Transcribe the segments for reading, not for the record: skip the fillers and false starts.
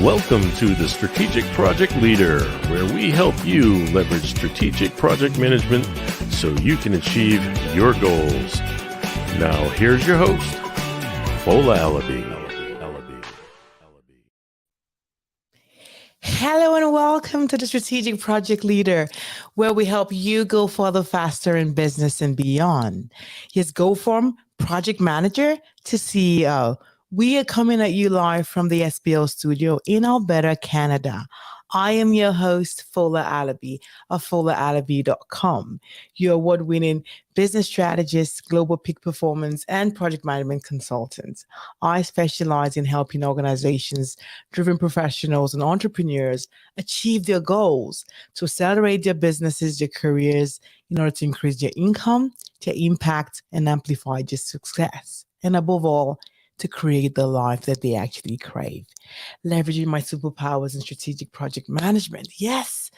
Welcome to the Strategic Project Leader, where we help you leverage strategic project management so you can achieve your goals. Now, here's your host, Fola Alabi. Hello and welcome to the Strategic Project Leader, where we help you go further, faster in business and beyond. Yes, go from project manager to CEO. We are coming at you live from the SBO studio in Alberta, Canada. I am your host, Fola Alabi of FolaAlabi.com, your award-winning business strategist, global peak performance, and project management consultant. I specialize in helping organizations, driven professionals, and entrepreneurs achieve their goals to accelerate their businesses, their careers, in order to increase their income, their impact, and amplify their success. And above all, to create the life that they actually crave. Leveraging my superpowers in strategic project management. Yes,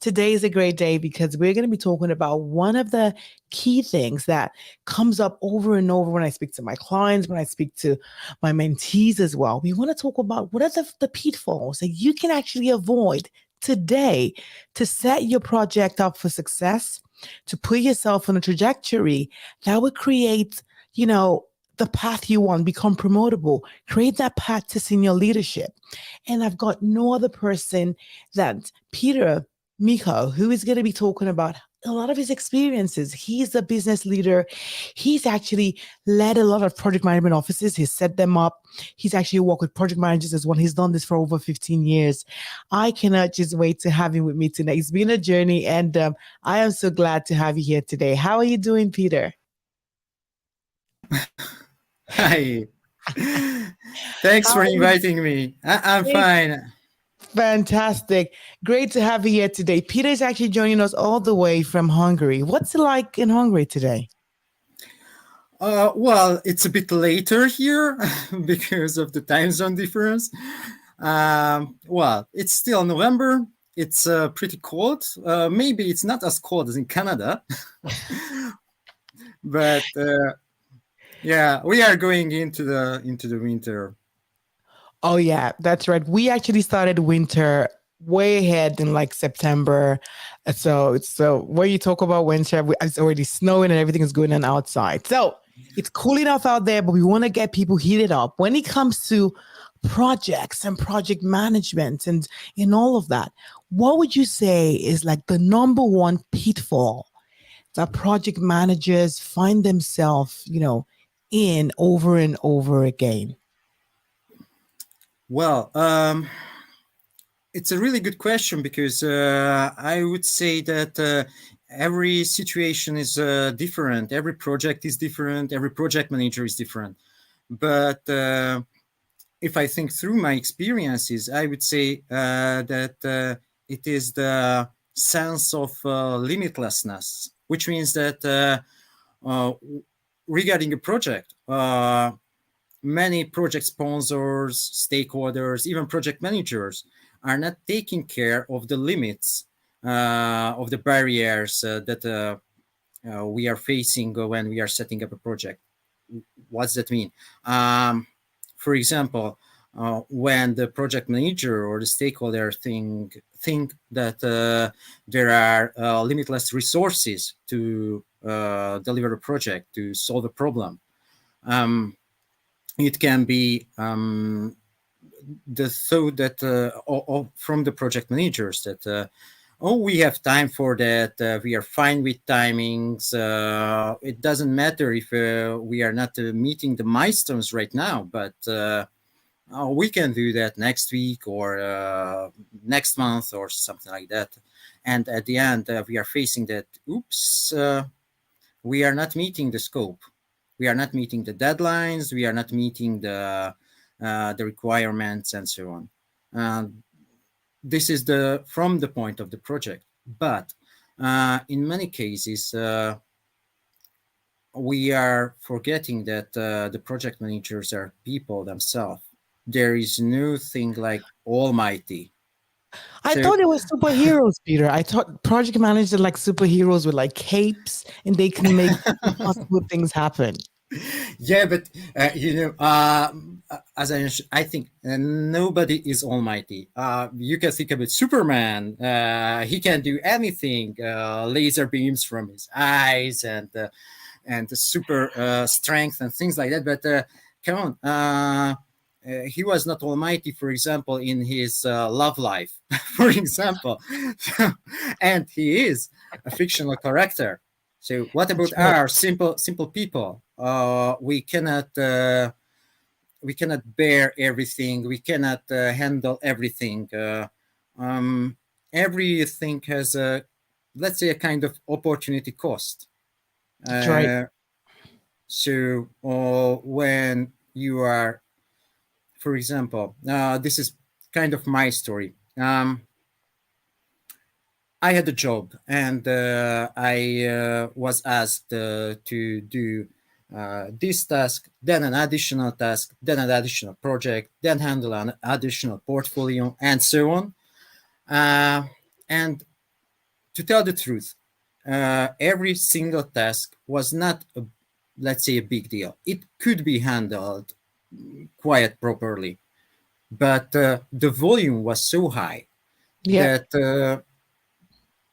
today is a great day because we're going to be talking about one of the key things that comes up over and over when I speak to my clients, when I speak to my mentees as well. We want to talk about what are the pitfalls that you can actually avoid today to set your project up for success, to put yourself on a trajectory that would create, the path you want, become promotable, create that path to senior leadership. And I've got no other person than Peter Mihok, who is going to be talking about a lot of his experiences. He's a business leader. He's actually led a lot of project management offices. He's set them up. He's actually worked with project managers as well. He's done this for over 15 years. I cannot just wait to have him with me tonight. It's been a journey, and I am so glad to have you here today. How are you doing, Peter? Hi. Thanks for inviting me. I'm fine. Fantastic. Great to have you here today. Peter is actually joining us all the way from Hungary. What's it like in Hungary today? Well, it's a bit later here because of the time zone difference. Well, it's still November. It's pretty cold. Maybe it's not as cold as in Canada, but yeah, we are going into the winter. Oh yeah, that's right. We actually started winter way ahead in like September. So when you talk about winter, it's already snowing and everything is going on outside. So it's cool enough out there, but we want to get people heated up. When it comes to projects and project management and in all of that, what would you say is like the number one pitfall that project managers find themselves, in over and over again? Well, it's a really good question because I would say that every situation is different. Every project is different. Every project manager is different. But if I think through my experiences, I would say that it is the sense of limitlessness, which means that regarding a project, many project sponsors, stakeholders, even project managers are not taking care of the limits of the barriers that we are facing when we are setting up a project. What does that mean? For example, when the project manager or the stakeholder think that there are limitless resources to deliver a project, to solve a problem, it can be the thought that from the project managers that we have time for that, we are fine with timings, it doesn't matter if we are not meeting the milestones right now, but we can do that next week or next month or something like that. And at the end, we are facing that, we are not meeting the scope. We are not meeting the deadlines. We are not meeting the requirements and so on. This is from the point of the project. But in many cases, we are forgetting that the project managers are people themselves. There is no thing like almighty. I So thought it was superheroes, Peter. I thought project managers are like superheroes with like capes and they can make impossible things happen. yeah, but as I mentioned, I think nobody is almighty. You can think about Superman. He can do anything. Laser beams from his eyes and the super strength and things like that. But come on, he was not almighty, for example, in his love life, for example, and he is a fictional character. So what That's about right. our simple people? We cannot bear everything. We cannot handle everything. Um, Everything has a, let's say, a kind of opportunity cost. That's right. So when you are, for example, this is kind of my story. I had a job and I was asked to do this task, then an additional task, then an additional project, then handle an additional portfolio, and so on. And to tell the truth, every single task was not, let's say, a big deal. It could be handled quite properly, but the volume was so high Yeah.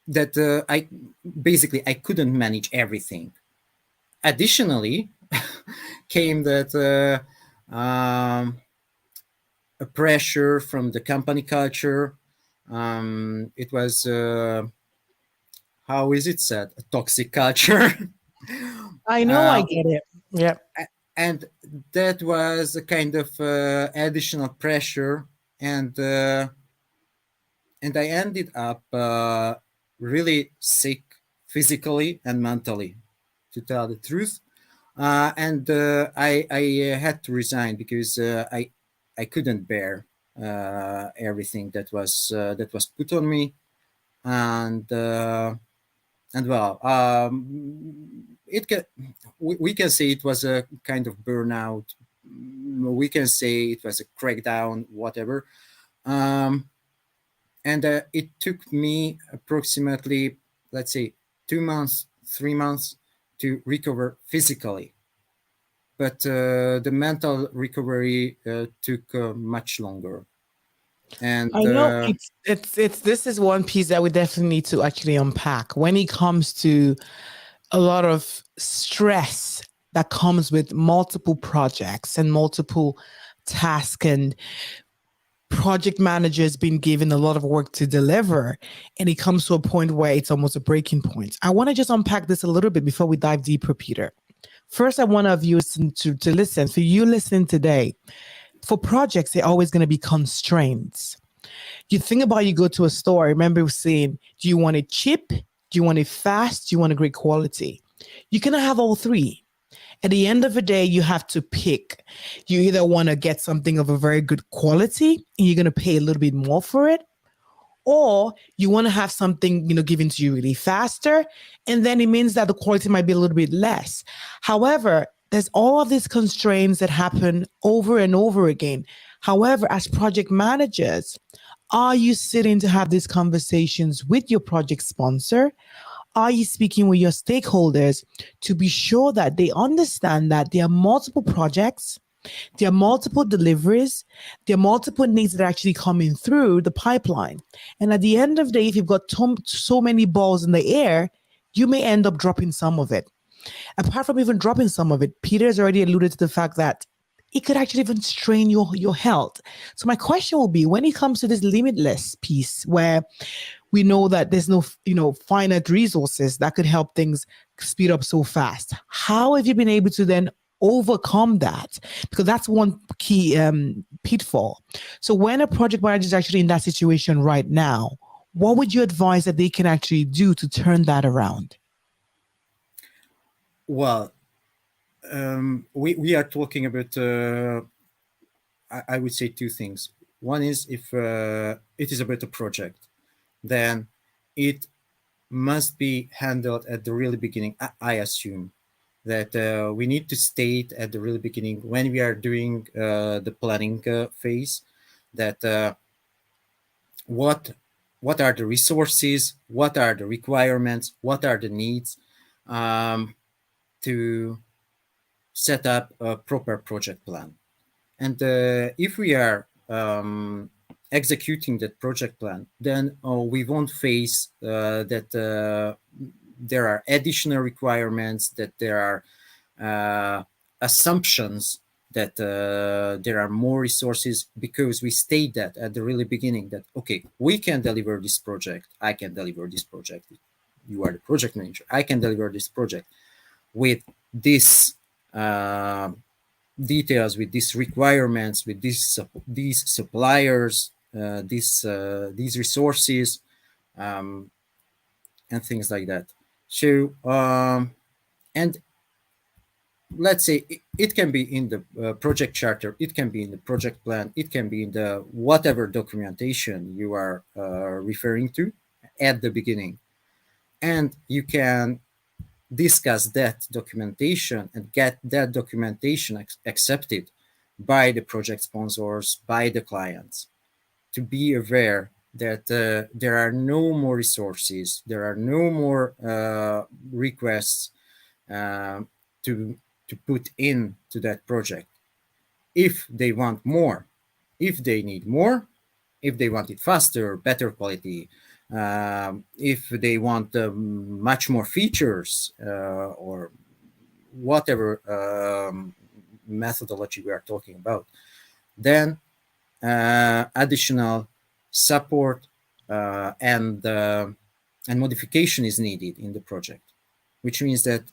that I couldn't manage everything. Additionally, came that a pressure from the company culture. It was how is it said, a toxic culture. I know I uh, get it. Yeah. and that was a kind of additional pressure, and I ended up really sick physically and mentally, to tell the truth. And I had to resign because I couldn't bear everything that was put on me, and well, it can we can say it was a kind of burnout. We can say it was a crackdown, whatever. Um, and it took me approximately, let's say, 2 months, 3 months to recover physically, but the mental recovery took much longer. And I know it's this is one piece that we definitely need to actually unpack when it comes to a lot of stress that comes with multiple projects and multiple tasks and project managers being given a lot of work to deliver, and it comes to a point where it's almost a breaking point. I want to just unpack this a little bit before we dive deeper, Peter. First, I want of you to listen. For you listening today, for projects, they're always going to be constraints. You think about, you go to a store. I remember saying, do you want it cheap? Do you want it fast? Do you want a great quality? You cannot have all three. At the end of the day, you have to pick. You either want to get something of a very good quality and you're going to pay a little bit more for it, or you want to have something, given to you really faster, and then it means that the quality might be a little bit less. However, there's all of these constraints that happen over and over again. However, as project managers, are you sitting to have these conversations with your project sponsor? Are you speaking with your stakeholders to be sure that they understand that there are multiple projects, there are multiple deliveries, there are multiple needs that are actually coming through the pipeline? And at the end of the day, if you've got so many balls in the air, you may end up dropping some of it. Apart from even dropping some of it, Peter has already alluded to the fact that it could actually even strain your health. So my question will be, when it comes to this limitless piece where we know that there's no, finite resources that could help things speed up so fast, how have you been able to then overcome that? Because that's one key pitfall. So when a project manager is actually in that situation right now, what would you advise that they can actually do to turn that around? well, we are talking about I would say two things. One is, if it is about a project, then it must be handled at the really beginning. I assume that we need to state at the really beginning, when we are doing the planning phase, that what are the resources, what are the requirements, what are the needs, to set up a proper project plan. And if we are executing that project plan, then we won't face that there are additional requirements, that there are assumptions that there are more resources, because we state that at the really beginning that, okay, we can deliver this project, I can deliver this project, you are the project manager, I can deliver this project with this details, with these requirements, with these suppliers, these resources, and things like that. So and let's say it can be in the project charter, it can be in the project plan, it can be in the whatever documentation you are referring to at the beginning, and you can discuss that documentation and get that documentation accepted by the project sponsors, by the clients, to be aware that there are no more resources, there are no more requests to put into that project. If they want more, if they need more, if they want it faster, better quality, if they want much more features, or whatever methodology we are talking about, then additional support and modification is needed in the project, which means that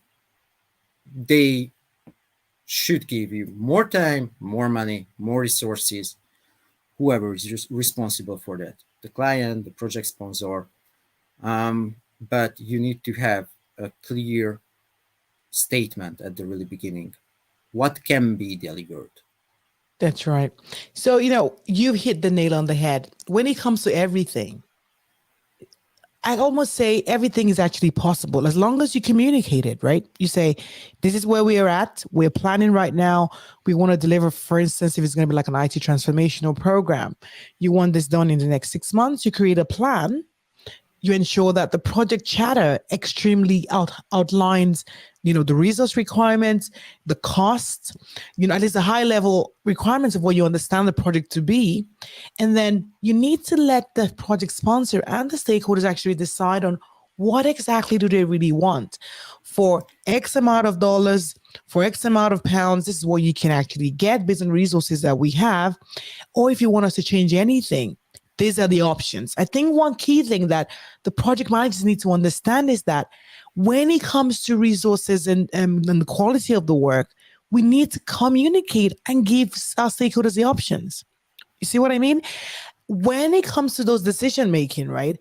they should give you more time, more money, more resources, whoever is responsible for that, the client, the project sponsor. But you need to have a clear statement at the really beginning. What can be delivered? That's right. So, you hit the nail on the head. When it comes to everything, I almost say everything is actually possible as long as you communicate it, right? You say, this is where we are at. We're planning right now. We want to deliver, for instance, if it's going to be like an IT transformational program, you want this done in the next 6 months, you create a plan. You ensure that the project charter extremely outlines, the resource requirements, the costs, at least the high level requirements of what you understand the project to be. And then you need to let the project sponsor and the stakeholders actually decide on what exactly do they really want. For X amount of dollars, for X amount of pounds, this is what you can actually get based on resources that we have. Or if you want us to change anything, these are the options. I think one key thing that the project managers need to understand is that when it comes to resources and the quality of the work, we need to communicate and give our stakeholders the options. You see what I mean? When it comes to those decision making, right?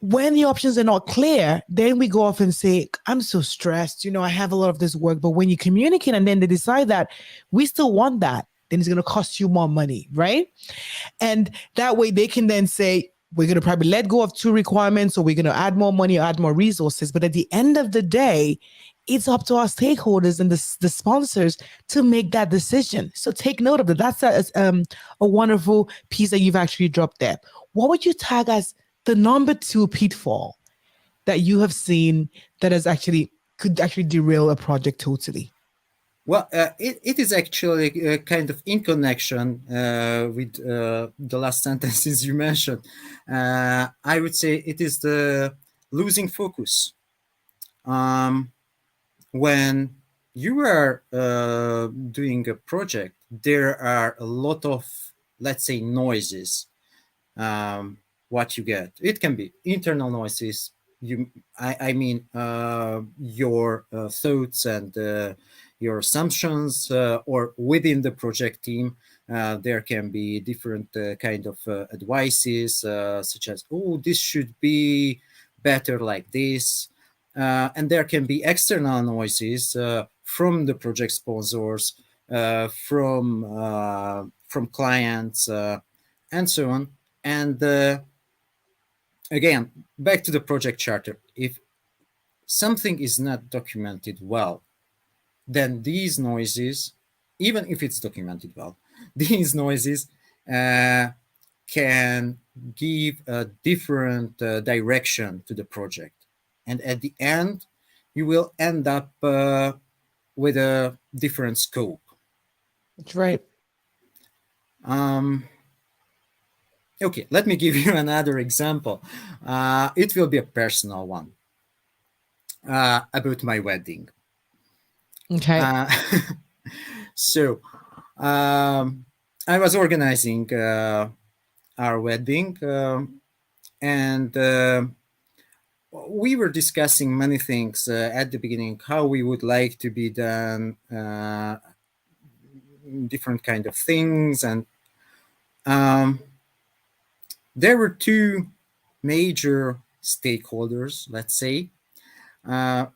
When the options are not clear, then we go off and say, I'm so stressed. I have a lot of this work. But when you communicate and then they decide that we still want that, then it's going to cost you more money, right? And that way they can then say, we're going to probably let go of 2 requirements, or we're going to add more money or add more resources. But at the end of the day, it's up to our stakeholders and the sponsors to make that decision. So take note of that. That's a wonderful piece that you've actually dropped there. What would you tag as the number 2 pitfall that you have seen that could actually derail a project totally? Well, it is actually kind of in connection with the last sentences you mentioned. I would say it is the losing focus. When you are doing a project, there are a lot of, let's say, noises. What you get, it can be internal noises. I mean, your thoughts and your assumptions, or within the project team, there can be different kind of advices, such as, oh, this should be better like this. And there can be external noises from the project sponsors, from clients, and so on. And again, back to the project charter. If something is not documented well, then these noises, even if it's documented well, these noises can give a different direction to the project. And at the end, you will end up with a different scope. That's right. Um, okay, let me give you another example. It will be a personal one about my wedding. Okay. Uh, so, I was organizing our wedding, and we were discussing many things at the beginning, how we would like to be done, different kind of things, and um, there were two major stakeholders, let's say,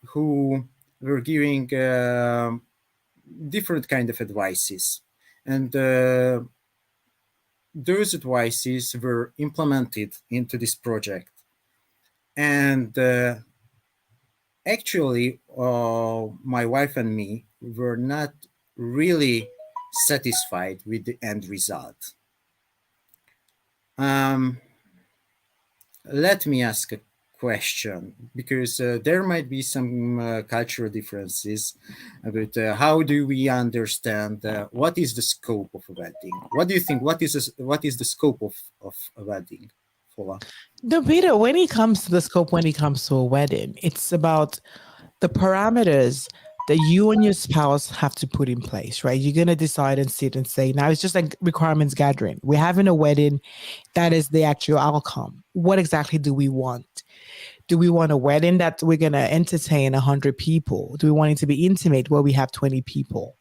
who were giving different kind of advices, and those advices were implemented into this project. And actually, my wife and me were not really satisfied with the end result. Um, Let me ask a question, because there might be some cultural differences about how do we understand what is the scope of a wedding. What do you think? What is the scope of a wedding, Fola? No, Peter, when it comes to the scope, when it comes to a wedding, it's about the parameters that you and your spouse have to put in place, right? You're going to decide and sit and say, now it's just like requirements gathering. We're having a wedding. That is the actual outcome. What exactly do we want? Do we want a wedding that we're going to entertain 100 people? Do we want it to be intimate where we have 20 people?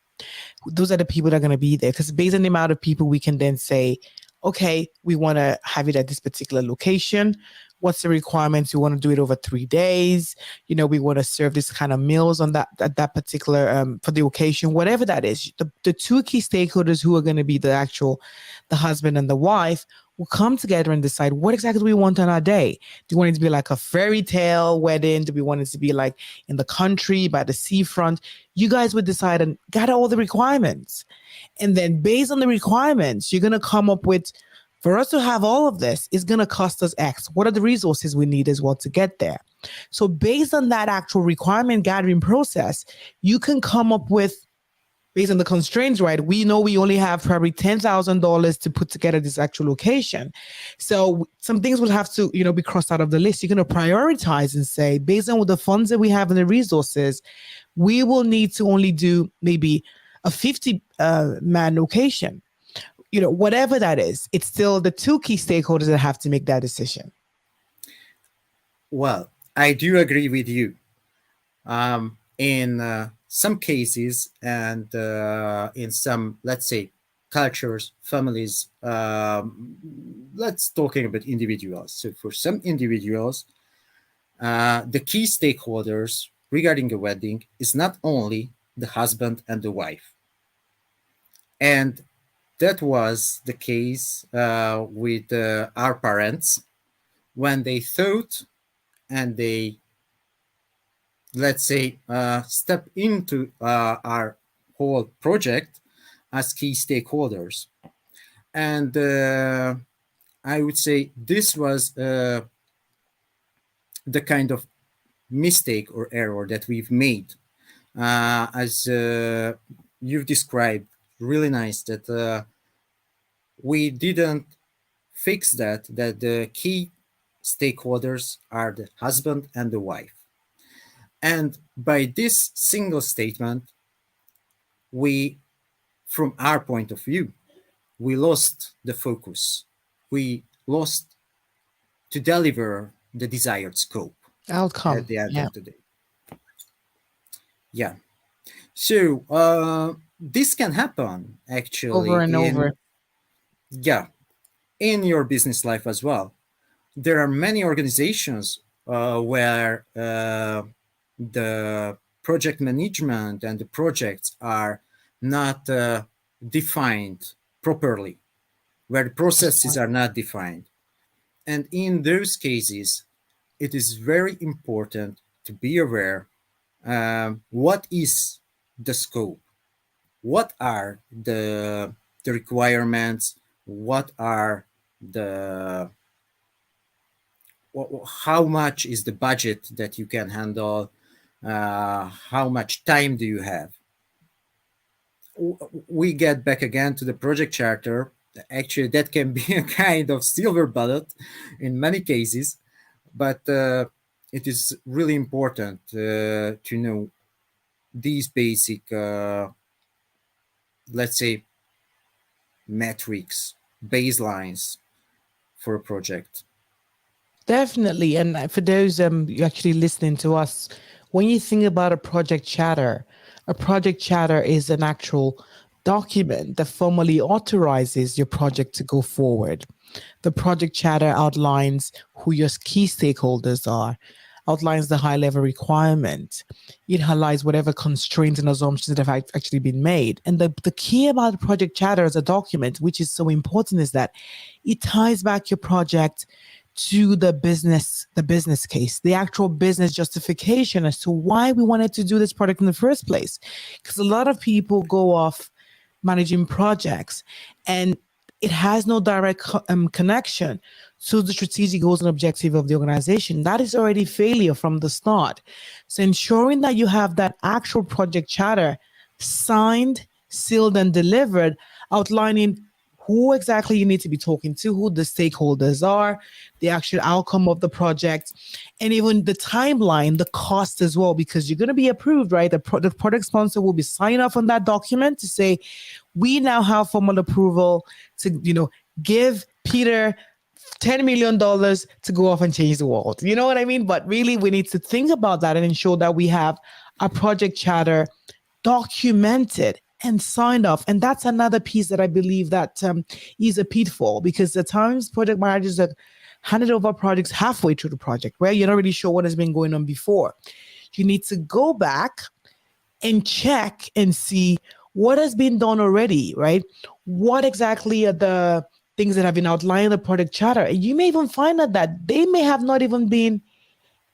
Those are the people that are going to be there, because based on the amount of people, we can then say, okay, we want to have it at this particular location. What's the requirements? We want to do it over 3 days. We want to serve this kind of meals on that at that particular for the occasion, whatever that is. The two key stakeholders who are going to be the husband and the wife will come together and decide what exactly do we want on our day. Do we want it to be like a fairy tale wedding? Do we want it to be like in the country by the seafront? You guys would decide and gather all the requirements. And then based on the requirements, you're going to come up with, for us to have all of this, it's going to cost us X. What are the resources we need as well to get there? So based on that actual requirement gathering process, you can come up with, based on the constraints, right? We know we only have probably $10,000 to put together this actual location. So some things will have to, be crossed out of the list. You're going to prioritize and say, based on the funds that we have and the resources, we will need to only do maybe a 50 man location. Whatever that is, it's still the two key stakeholders that have to make that decision. Well, I do agree with you. In some cases, and in some, let's say, cultures, families, let's talking about individuals. So for some individuals, the key stakeholders regarding a wedding is not only the husband and the wife. And that was the case with our parents when they thought and they, let's say, step into our whole project as key stakeholders. And I would say this was the kind of mistake or error that we've made. As you've described, really nice that we didn't fix that the key stakeholders are the husband and the wife. And by this single statement, we, from our point of view, we lost the focus. We lost to deliver the desired scope at Outcome. the end Yeah. of the day. Yeah. So this can happen actually Over and over. yeah, in your business life as well. There are many organizations where the project management and the projects are not defined properly, where the processes are not defined. And in those cases, it is very important to be aware what is the scope, what are the requirements, what are the how much is the budget that you can handle, how much time do you have. We get back again to the project charter. Actually, that can be a kind of silver bullet in many cases, but it is really important to know these basic, let's say, metrics, baselines for a project. Definitely. And for those you actually listening to us, when you think about a project charter is an actual document that formally authorizes your project to go forward. The project charter outlines who your key stakeholders are, outlines the high level requirement. It highlights whatever constraints and assumptions that have actually been made. And the key about the project charter as a document, which is so important, is that it ties back your project to the business case, the actual business justification as to why we wanted to do this product in the first place. Because a lot of people go off managing projects and it has no direct connection to the strategic goals and objective of the organization. That is already failure from the start. So ensuring that you have that actual project charter signed, sealed, and delivered, outlining who exactly you need to be talking to, who the stakeholders are, the actual outcome of the project, and even the timeline, the cost as well, because you're going to be approved, right? The product sponsor will be signing off on that document to say, we now have formal approval to, give Peter $10 million to go off and change the world. You know what I mean? But really, we need to think about that and ensure that we have a project charter documented and signed off. And that's another piece that I believe that is a pitfall, because at times project managers have handed over projects halfway through the project where you're not really sure what has been going on before. You need to go back and check and see what has been done already, right? What exactly are the things that have been outlined in the project charter? And you may even find out that they may have not even been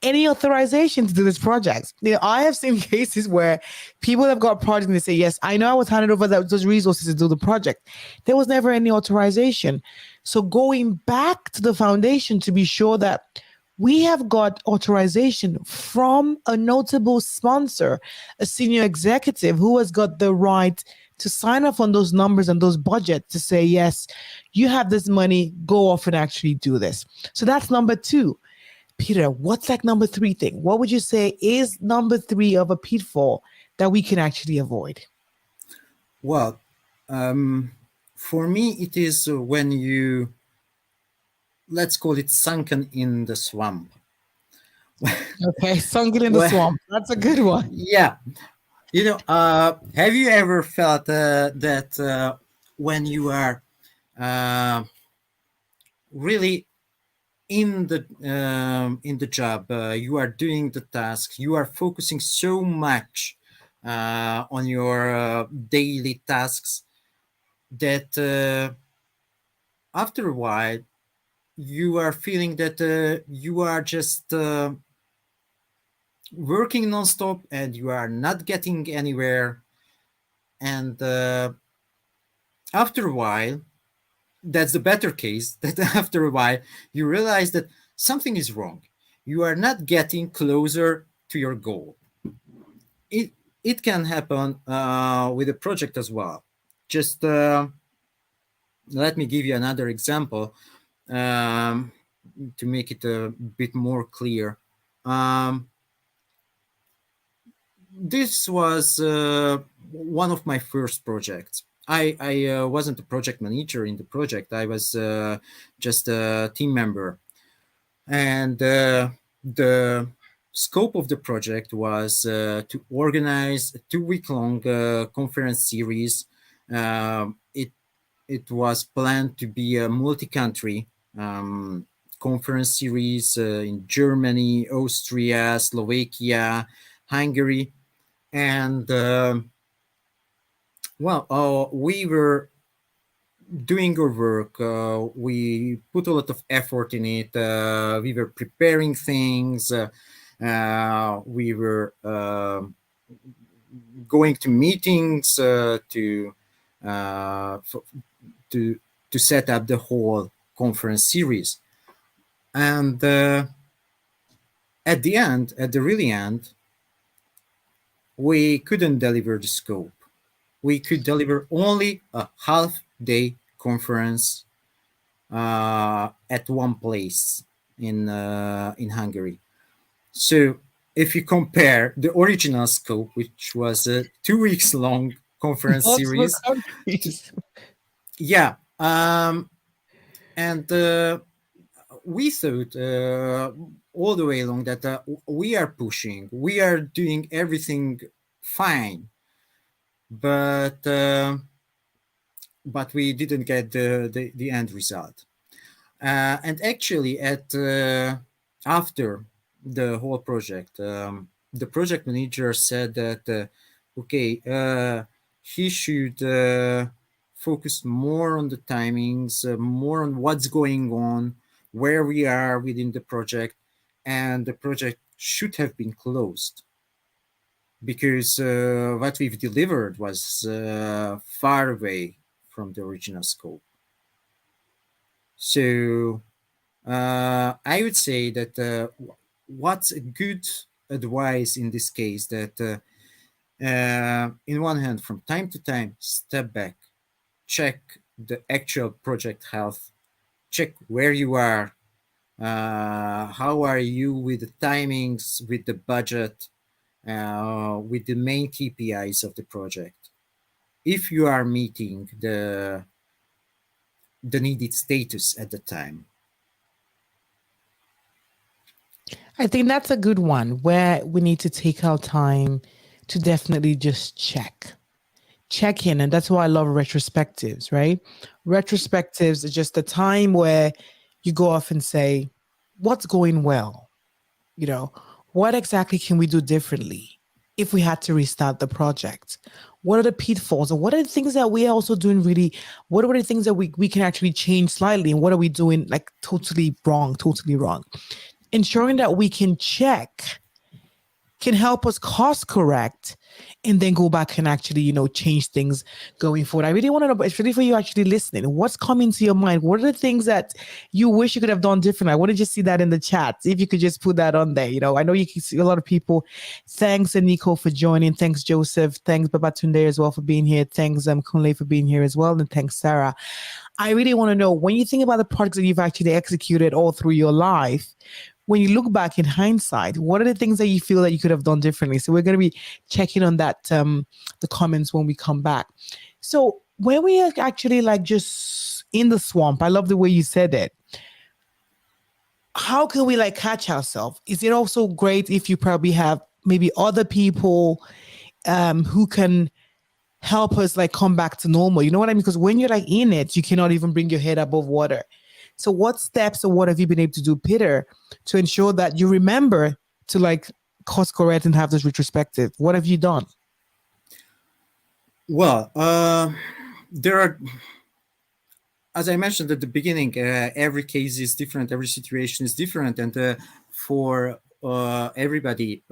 any authorization to do this project. I have seen cases where people have got projects and they say, yes, I know I was handed over those resources to do the project. There was never any authorization. So going back to the foundation to be sure that we have got authorization from a notable sponsor, a senior executive who has got the right to sign off on those numbers and those budgets to say, yes, you have this money, go off and actually do this. So that's number two. Peter, what's that number three thing? What would you say is number three of a pitfall that we can actually avoid? Well, for me, it is when you, let's call it, sunken in the swamp. Okay, sunken in the Well, swamp. That's a good one. yeah. Have you ever felt that when you are really in the job, you are doing the task, you are focusing so much on your daily tasks that after a while you are feeling that you are just working nonstop and you are not getting anywhere, and after a while, that's the better case, that after a while you realize that something is wrong, you are not getting closer to your goal. It can happen with a project as well. Just let me give you another example to make it a bit more clear. This was one of my first projects. I wasn't a project manager in the project. I was just a team member. And the scope of the project was to organize a 2-week-long conference series. It was planned to be a multi-country conference series in Germany, Austria, Slovakia, Hungary, and we were doing our work. We put a lot of effort in it. We were preparing things. We were going to meetings to set up the whole conference series. And at the really end, we couldn't deliver the scope. We could deliver only a half day conference at one place in Hungary. So if you compare the original scope, which was a 2 weeks long conference Multiple series, countries. yeah, and we thought all the way along that we are pushing, we are doing everything fine, but we didn't get the end result. And actually, at after the whole project, the project manager said that okay, he should focus more on the timings, more on what's going on, where we are within the project, and the project should have been closed because what we've delivered was far away from the original scope. So I would say that what's a good advice in this case that in one hand, from time to time, step back, check the actual project health, check where you are, how are you with the timings, with the budget, with the main KPIs of the project. If you are meeting the needed status at the time. I think that's a good one where we need to take our time to definitely just check in. And that's why I love retrospectives, right? Retrospectives are just a time where you go off and say, what's going well? You know, what exactly can we do differently if we had to restart the project? What are the pitfalls and what are the things that we are also doing really? What are the things that we can actually change slightly? And what are we doing like totally wrong, totally wrong? Ensuring that we can check can help us course correct and then go back and actually, change things going forward. I really want to know, especially for you actually listening, what's coming to your mind? What are the things that you wish you could have done different? I want to just see that in the chat. If you could just put that on there. I know you can see a lot of people. Thanks, Nico, for joining. Thanks, Joseph. Thanks, Babatunde as well for being here. Thanks, Kunle for being here as well. And thanks, Sarah. I really want to know, when you think about the projects that you've actually executed all through your life, when you look back in hindsight, what are the things that you feel that you could have done differently? So we're going to be checking on that, the comments when we come back. So when we are actually like just in the swamp, I love the way you said it. How can we like catch ourselves? Is it also great if you probably have maybe other people who can help us like come back to normal? You know what I mean? Because when you're like in it, you cannot even bring your head above water. So what steps or what have you been able to do, Peter, to ensure that you remember to like course correct and have this retrospective? What have you done? Well, there are, as I mentioned at the beginning, every case is different, every situation is different. And for everybody,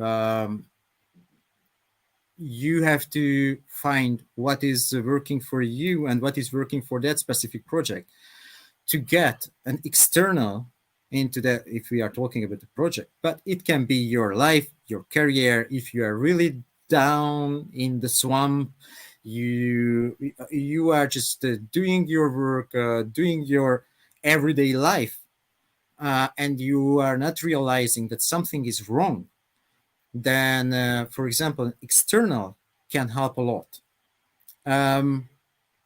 you have to find what is working for you and what is working for that specific project. To get an external into that, if we are talking about the project, but it can be your life, your career. If you are really down in the swamp, you are just doing your work, doing your everyday life, and you are not realizing that something is wrong, then, for example, external can help a lot.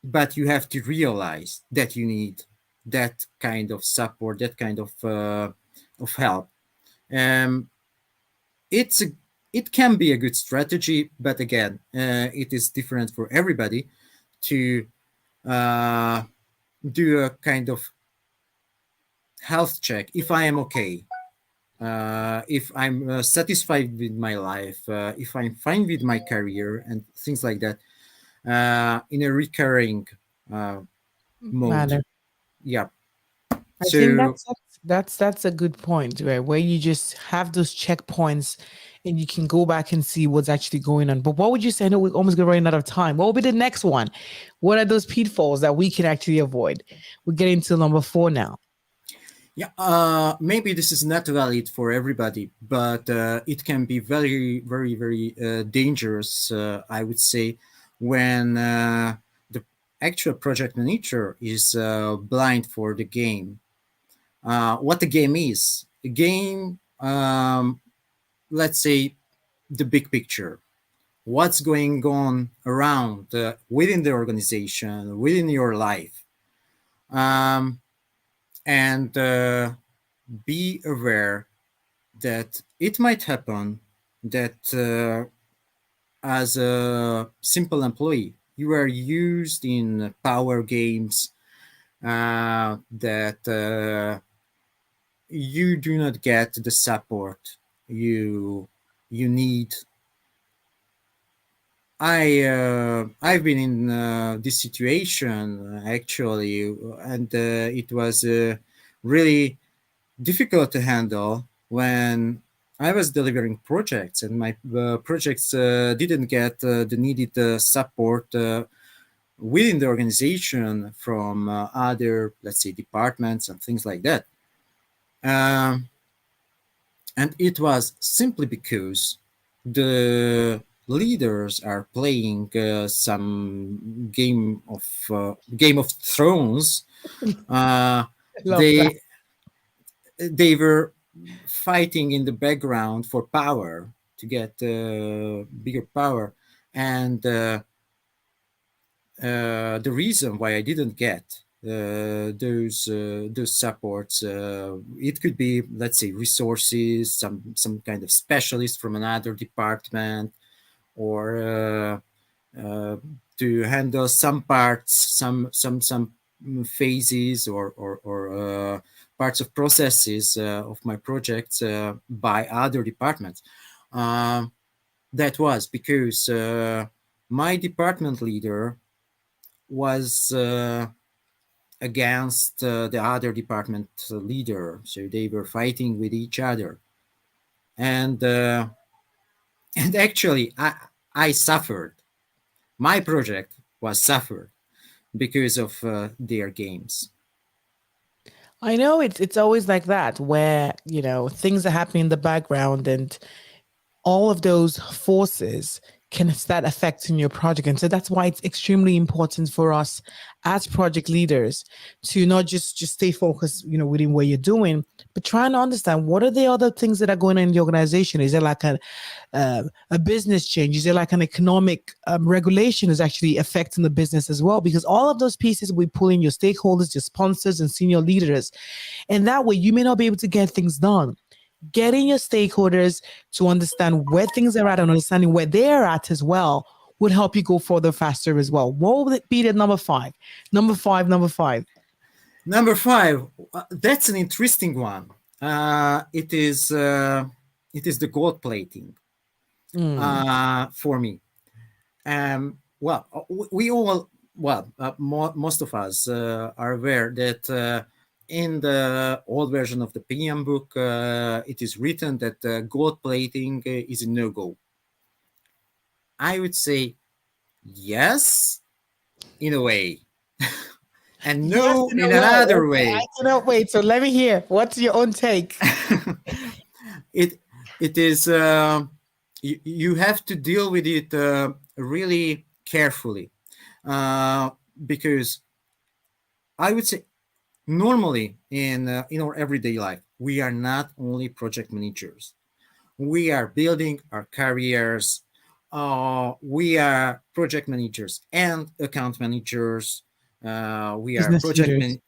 But you have to realize that you need that kind of support, that kind of help. It can be a good strategy, but again, it is different for everybody to do a kind of health check. If I am okay, if I'm satisfied with my life, if I'm fine with my career and things like that, in a recurring mode. Manner. Yeah. I think that's a good point, right? Where you just have those checkpoints and you can go back and see what's actually going on. But what would you say? I know we're almost running out of time. What will be the next one? What are those pitfalls that we can actually avoid? We're getting to number 4 now. Yeah, maybe this is not valid for everybody, but it can be very, very, very dangerous, I would say, when the actual project manager is blind for the game. What the game is? The game, let's say, the big picture. What's going on around within the organization, within your life. Um, and be aware that it might happen that as a simple employee, you are used in power games that you do not get the support you need. I've been in this situation actually, and it was really difficult to handle when I was delivering projects and my projects didn't get the needed support within the organization from other, let's say, departments and things like that. Um, and it was simply because the leaders are playing some Game of Thrones. Uh, Love that. they they were fighting in the background for power to get bigger power, and the reason why I didn't get those supports, it could be, let's say, resources, some kind of specialist from another department, or uh, to handle some parts, some phases, or parts of processes of my projects by other departments. Um, that was because my department leader was against the other department leader, so they were fighting with each other, and and actually I suffered. My project was suffered because of their games. I know it's always like that where, you know, things are happening in the background and all of those forces can start affecting your project. And so that's why it's extremely important for us as project leaders to not just stay focused, you know, within what you're doing, but trying to understand what are the other things that are going on in the organization. Is there like a business change? Is there like an economic regulation is actually affecting the business as well? Because all of those pieces we pull in your stakeholders, your sponsors, and senior leaders, and that way you may not be able to get things done. Getting your stakeholders to understand where things are at and understanding where they're at as well would help you go further faster as well. What would it be the number five? Number five, number five. Number five, that's an interesting one. It is the gold plating Mm. for me. Well, we all, well, most of us are aware that in the old version of the PM book, it is written that gold plating is a no-go. I would say yes, in a way, and Yes, no, in in a way. another Okay, I way. cannot wait. So let me hear. What's your own take? it it is you have to deal with it really carefully, uh, because I would say normally in our everyday life we are not only project managers, we are building our careers, we are project managers and account managers, we are Business project leaders. man-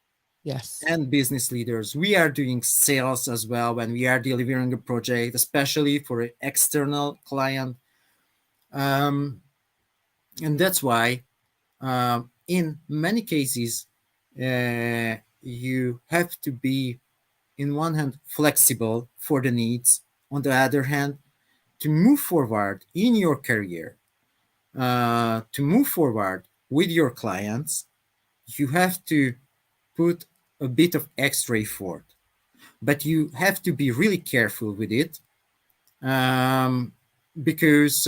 Yes. and business leaders. We are doing sales as well when we are delivering a project, especially for an external client. Um, and that's why, in many cases, you have to be, in one hand, flexible for the needs, on the other hand, to move forward in your career, to move forward with your clients, you have to put a bit of extra effort, but you have to be really careful with it, um, because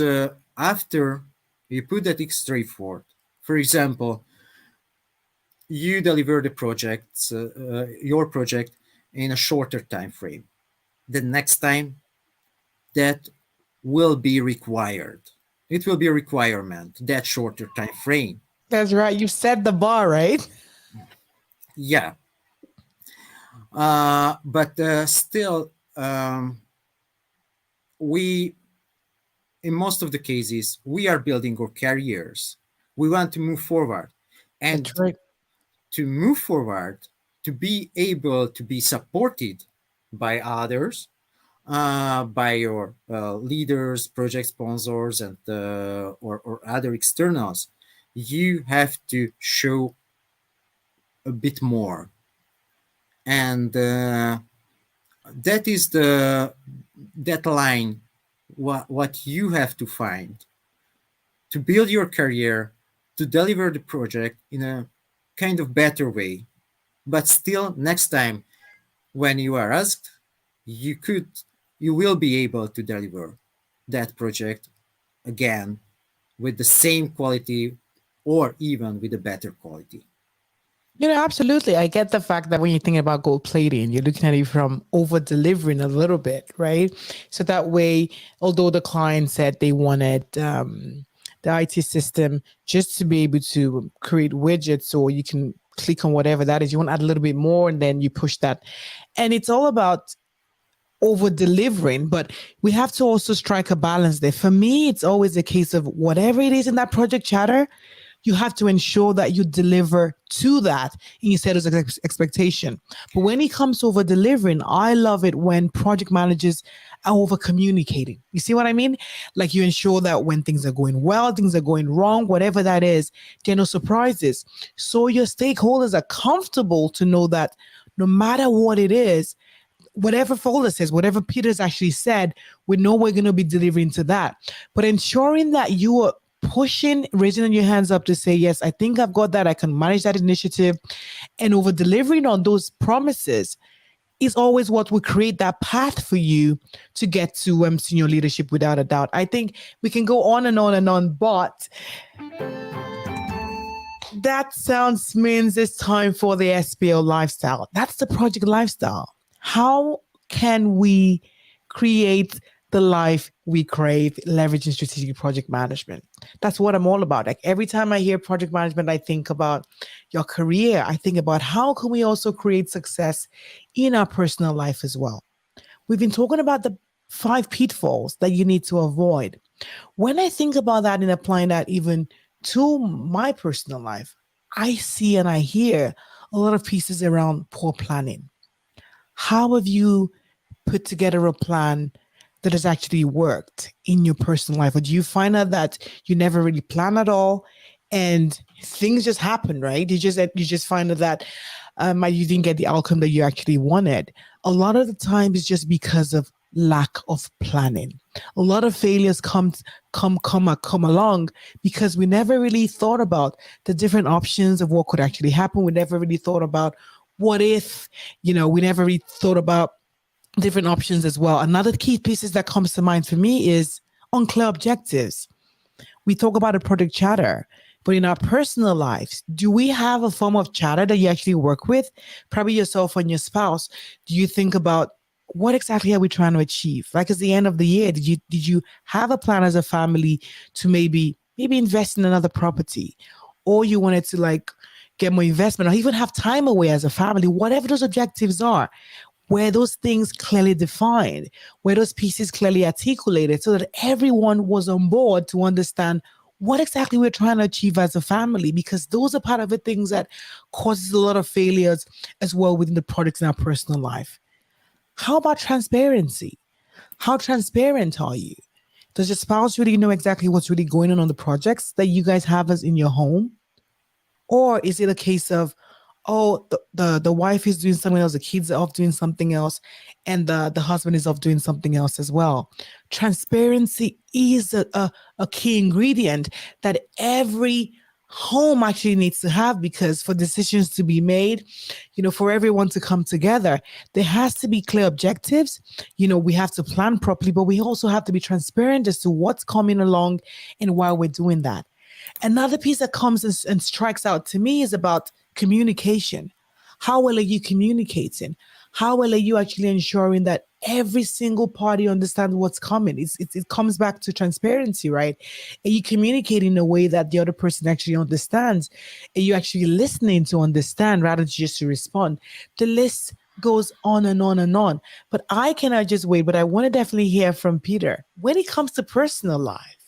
after you put that extra effort, for example, you deliver the project, your project, in a shorter time frame. The next time that will be required. It will be a requirement, that shorter time frame. That's right. You set the bar, right? Yeah. But still, we, in most of the cases, we are building our careers. We want to move forward. And That's right. to move forward, to be able to be supported by others, by your leaders, project sponsors, and or other externals, you have to show a bit more, and that is that line. What you have to find to build your career, to deliver the project in a kind of better way, but still next time when you are asked, you could, you will be able to deliver that project again with the same quality or even with a better quality. Absolutely. I get the fact that when you're thinking about gold plating, you're looking at it from over delivering a little bit, right? So that way, although the client said they wanted the IT system just to be able to create widgets or you can click on whatever that is, you want to add a little bit more and then you push that. And it's all about over delivering, but we have to also strike a balance there. For me, it's always a case of whatever it is in that project chatter, you have to ensure that you deliver to that and you set as an expectation. But when it comes to over delivering, I love it when project managers are over communicating. You see what I mean? Like you ensure that when things are going well, things are going wrong, whatever that is, there are no surprises. So your stakeholders are comfortable to know that no matter what it is, whatever Fola says, whatever Peter's actually said, we know we're going to be delivering to that. But ensuring that you are pushing, raising your hands up to say, yes, I think I've got that. I can manage that initiative, and over delivering on those promises is always what will create that path for you to get to senior leadership without a doubt. I think we can go on and on and on, but that sounds means it's time for the SPO lifestyle. That's the project lifestyle. How can we create the life we crave, leveraging strategic project management? That's what I'm all about. Like every time I hear project management, I think about your career. I think about how can we also create success in our personal life as well. We've been talking about the 5 pitfalls that you need to avoid. When I think about that and applying that even to my personal life, I see and I hear a lot of pieces around poor planning. How have you put together a plan that has actually worked in your personal life? Or do you find out that you never really plan at all and things just happen, right? You just find out that you didn't get the outcome that you actually wanted. A lot of the time it's just because of lack of planning. A lot of failures come along because we never really thought about the different options of what could actually happen. We never really thought about what if, we never really thought about different options as well. Another key pieces that comes to mind for me is unclear objectives. We talk about a project chatter, but in our personal lives, do we have a form of chatter that you actually work with? Probably yourself and your spouse. Do you think about what exactly are we trying to achieve? Like at the end of the year, did you have a plan as a family to maybe invest in another property, or you wanted to like get more investment, or even have time away as a family? Whatever those objectives are, where those things clearly defined, where those pieces clearly articulated, so that everyone was on board to understand what exactly we're trying to achieve as a family, because those are part of the things that causes a lot of failures as well within the projects in our personal life. How about transparency? How transparent are you? Does your spouse really know exactly what's really going on the projects that you guys have as in your home? Or is it a case of, oh, the wife is doing something else, the kids are off doing something else, and the husband is off doing something else as well? Transparency is a key ingredient that every home actually needs to have, because for decisions to be made, for everyone to come together, there has to be clear objectives. We have to plan properly, but we also have to be transparent as to what's coming along and why we're doing that. Another piece that comes and strikes out to me is about communication. How well are you communicating? How well are you actually ensuring that every single party understands what's coming? It comes back to transparency, right? And you communicate in a way that the other person actually understands, and you actually listening to understand rather than just to respond. The list goes on and on and on. But I cannot just wait. But I want to definitely hear from Peter when it comes to personal life.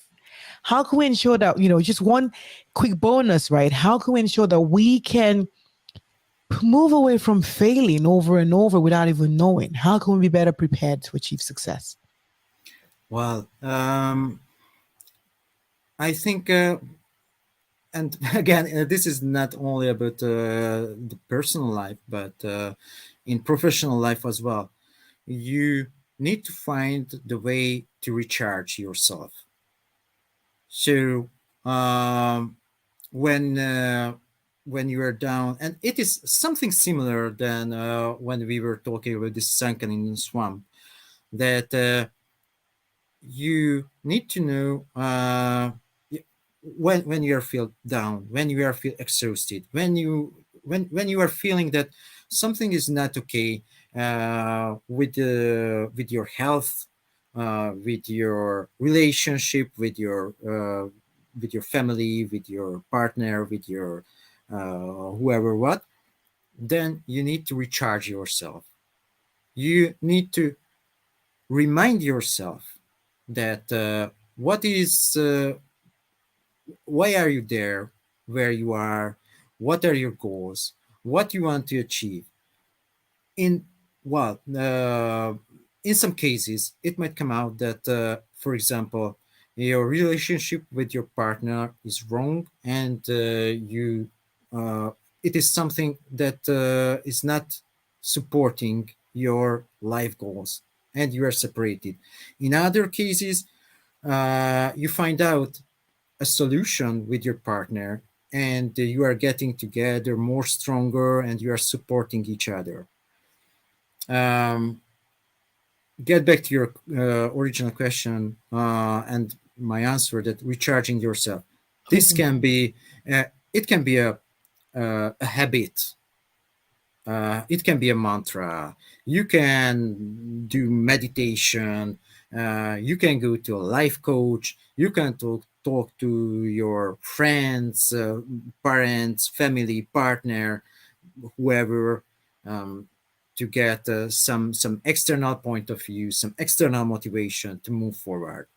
How can we ensure that, just one quick bonus, right? How can we ensure that we can move away from failing over and over without even knowing? How can we be better prepared to achieve success? Well, I think, and again, this is not only about the personal life, but in professional life as well. You need to find the way to recharge yourself. So when when you are down, and it is something similar than when we were talking about this sunken in the swamp, that you need to know when you are feel down, when you are feel exhausted, when you are feeling that something is not okay with your health, with your relationship, with your family, with your partner, with your whoever what, then you need to recharge yourself. You need to remind yourself that what is why are you there where you are, what are your goals, what you want to achieve. In well in some cases it might come out that for example, your relationship with your partner is wrong, and you it is something that is not supporting your life goals, and you are separated. In other cases, you find out a solution with your partner, and you are getting together more stronger, and you are supporting each other. um, get back to your original question, and my answer, that recharging yourself, this can be it can be a habit, it can be a mantra, you can do meditation, you can go to a life coach, you can talk to your friends, parents, family, partner, whoever, um, to get some external point of view, some external motivation to move forward.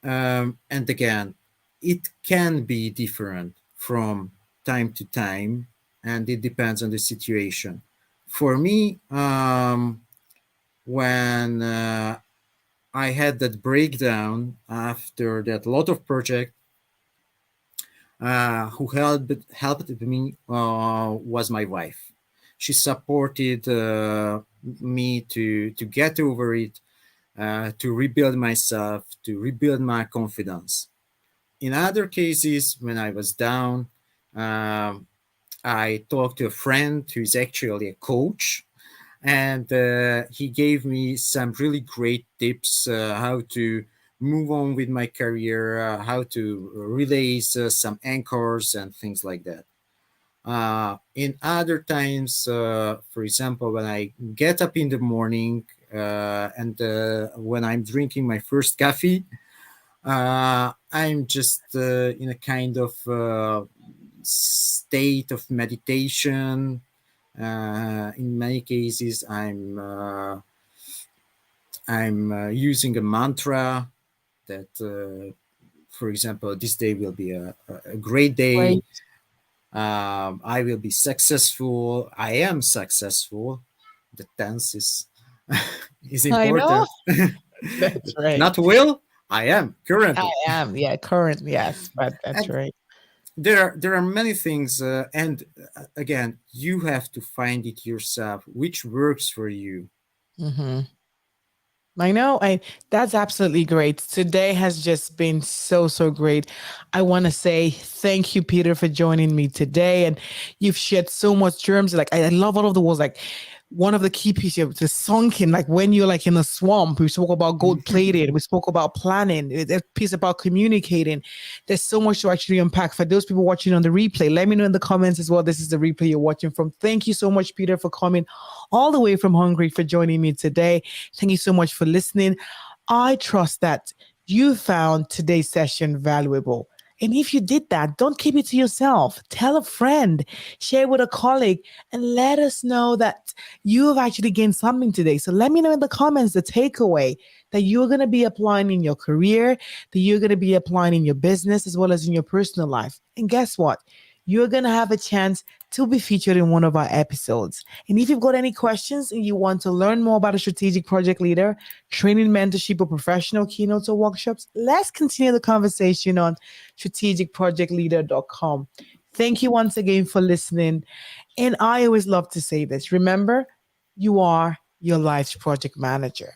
And again, it can be different from time to time, and it depends on the situation. For me, when I had that breakdown after that lot of project, who helped me was my wife. She supported me to get over it, to rebuild myself, to rebuild my confidence. In other cases, when I was down, um, I talked to a friend who is actually a coach, and he gave me some really great tips how to move on with my career, how to release some anchors and things like that. In other times, for example, when I get up in the morning, and when I'm drinking my first coffee, I'm just in a kind of state of meditation. In many cases, I'm using a mantra that, for example, this day will be a great day. Right. I will be successful. I am successful. The tense is I know. important. That's right. Not will. I am I currently. am. Yeah, current. Yes, but that's And right. there are many things, and again, you have to find it yourself, which works for you. Hmm. I know. That's absolutely great. Today has just been so, so great. I want to say thank you, Peter, for joining me today. And you've shared so much germs. Like I love all of the words, like one of the key pieces, the sunken, like when you're like in a swamp. We spoke about gold plated. We spoke about planning. That piece about communicating. There's so much to actually unpack. For those people watching on the replay, let me know in the comments as well. This is the replay you're watching from. Thank you so much, Peter, for coming all the way from Hungary, for joining me today. Thank you so much for listening. I trust that you found today's session valuable. And if you did that, don't keep it to yourself. Tell a friend, share with a colleague, and let us know that you have actually gained something today. So let me know in the comments the takeaway that you're going to be applying in your career, that you're going to be applying in your business, as well as in your personal life. And guess what? You're going to have a chance to be featured in one of our episodes. And if you've got any questions and you want to learn more about a strategic project leader, training, mentorship, or professional keynotes or workshops, let's continue the conversation on strategicprojectleader.com. Thank you once again for listening. And I always love to say this. Remember, you are your life's project manager.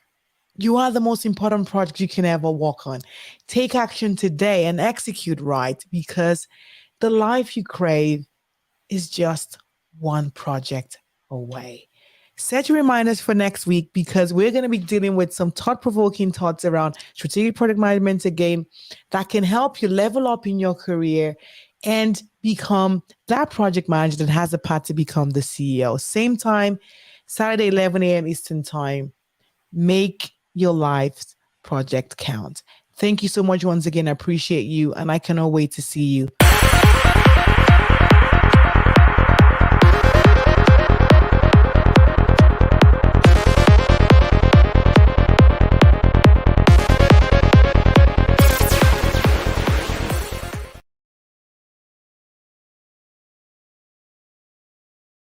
You are the most important project you can ever work on. Take action today and execute right, because the life you crave is just one project away. Set your reminders for next week, because we're going to be dealing with some thought-provoking thoughts around strategic product management again that can help you level up in your career and become that project manager that has a path to become the CEO. Same time, Saturday, 11 a.m. Eastern Time. Make your life's project count. Thank you so much once again. I appreciate you, and I cannot wait to see you